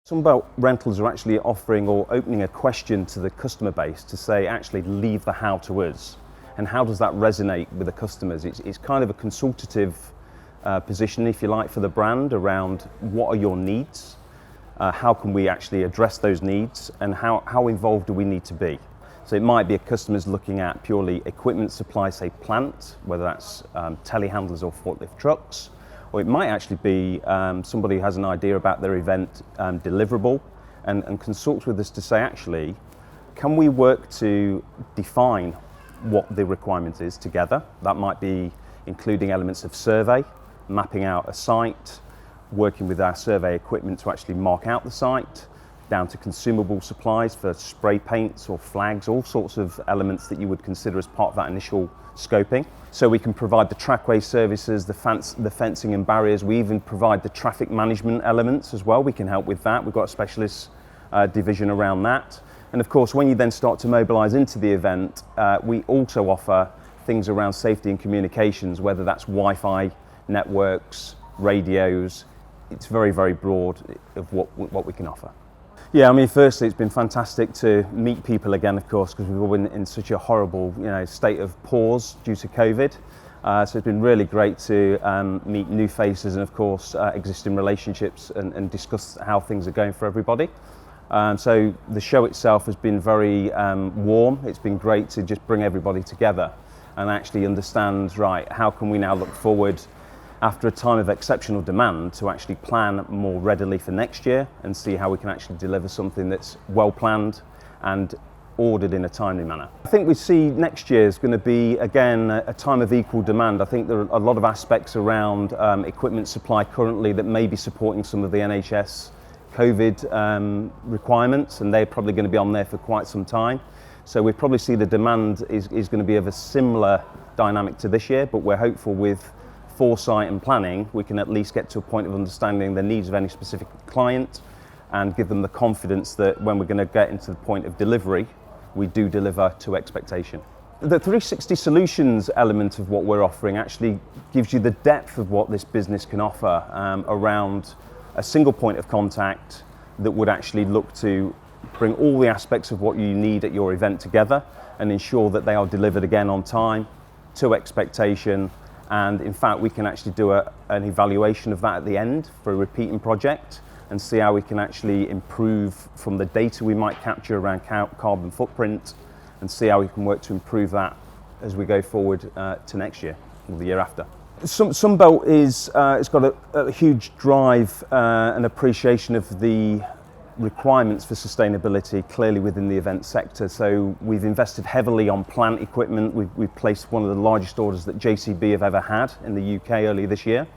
Sunbelt Rentals are actually offering or opening a question to the customer base to say, actually leave the how to us. And how does that resonate with the customers? It's kind of a consultative position, if you like, for the brand around what are your needs, how can we actually address those needs, and how involved do we need to be. So it might be a customer's looking at purely equipment supply, say plant, whether that's telehandlers or forklift trucks, or it might actually be somebody who has an idea about their event deliverable and consults with us to say, actually, can we work to define what the requirement is together? That might be including elements of survey, mapping out a site, working with our survey equipment to actually mark out the site, down to consumable supplies for spray paints or flags, all sorts of elements that you would consider as part of that initial scoping. So we can provide the trackway services, the fencing and barriers. We even provide the traffic management elements as well. We can help with that. We've got a specialist division around that. And of course, when you then start to mobilise into the event, we also offer things around safety and communications, whether that's Wi-Fi networks, radios. It's very, very broad of what we can offer. Yeah, I mean, firstly, it's been fantastic to meet people again, of course, because we've all been in such a horrible, state of pause due to COVID. So it's been really great to meet new faces and, of course, existing relationships and discuss how things are going for everybody. So the show itself has been very warm. It's been great to just bring everybody together and actually understand, right, how can we now look forward after a time of exceptional demand to actually plan more readily for next year and see how we can actually deliver something that's well planned and ordered in a timely manner. I think we see next year is going to be, again, a time of equal demand. I think there are a lot of aspects around equipment supply currently that may be supporting some of the NHS COVID requirements, and they're probably going to be on there for quite some time. So we probably see the demand is going to be of a similar dynamic to this year, but we're hopeful with foresight and planning, we can at least get to a point of understanding the needs of any specific client and give them the confidence that when we're going to get into the point of delivery, we do deliver to expectation. The 360 solutions element of what we're offering actually gives you the depth of what this business can offer around a single point of contact that would actually look to bring all the aspects of what you need at your event together and ensure that they are delivered again on time, to expectation. And in fact, we can actually do an evaluation of that at the end for a repeating project and see how we can actually improve from the data we might capture around carbon footprint and see how we can work to improve that as we go forward to next year or the year after. Sunbelt it's got a huge drive and appreciation of the requirements for sustainability clearly within the event sector. So we've invested heavily on plant equipment. We've placed one of the largest orders that JCB have ever had in the UK earlier this year.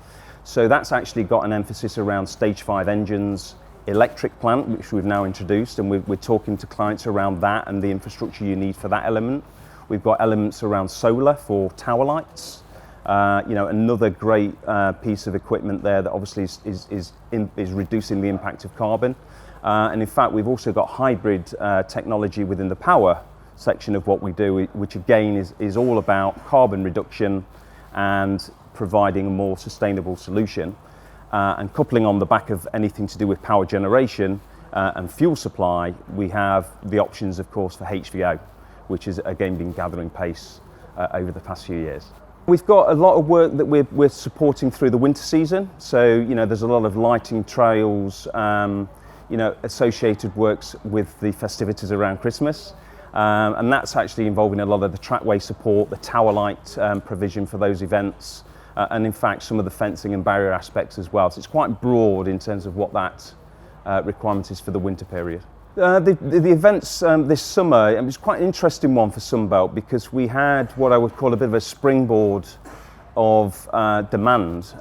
So that's actually got an emphasis around stage 5 engines, electric plant, which we've now introduced, and we're talking to clients around that and the infrastructure you need for that element. We've got elements around solar for tower lights. Another great piece of equipment there that obviously is reducing the impact of carbon. And in fact, we've also got hybrid technology within the power section of what we do, which again is all about carbon reduction and providing a more sustainable solution. And coupling on the back of anything to do with power generation and fuel supply, we have the options, of course, for HVO, which has again been gathering pace over the past few years. We've got a lot of work that we're supporting through the winter season. So, there's a lot of lighting trails, associated works with the festivities around Christmas. And that's actually involving a lot of the trackway support, the tower light provision for those events, and in fact some of the fencing and barrier aspects as well. So it's quite broad in terms of what that requirement is for the winter period. The events this summer, it was quite an interesting one for Sunbelt because we had what I would call a bit of a springboard of demand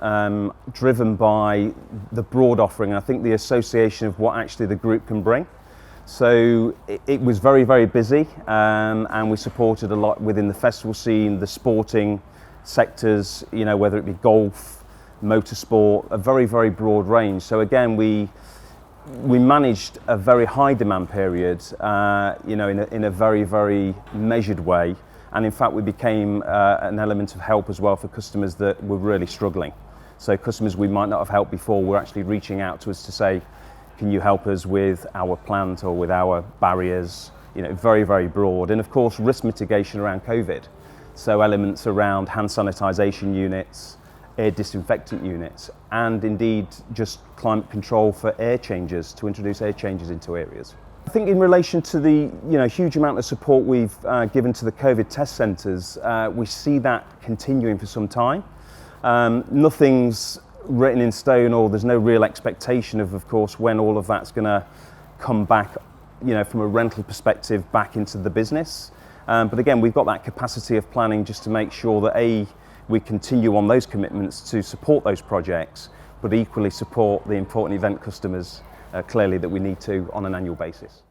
driven by the broad offering, and I think the association of what actually the group can bring. So it was very, very busy, and we supported a lot within the festival scene, the sporting sectors, whether it be golf, motorsport, a very, very broad range. So again, we managed a very high demand period, in a very, very measured way. And in fact, we became an element of help as well for customers that were really struggling. So customers we might not have helped before were actually reaching out to us to say, Can you help us with our plant or with our barriers? You know, very, very broad. And of course, risk mitigation around COVID. So elements around hand sanitisation units, air disinfectant units, and indeed just climate control for air changes, to introduce air changes into areas. I think in relation to the huge amount of support we've given to the COVID test centres, we see that continuing for some time. Nothing's written in stone, or there's no real expectation of course, when all of that's going to come back, from a rental perspective, back into the business. But again, we've got that capacity of planning just to make sure that we continue on those commitments to support those projects, but equally support the important event customers clearly that we need to on an annual basis.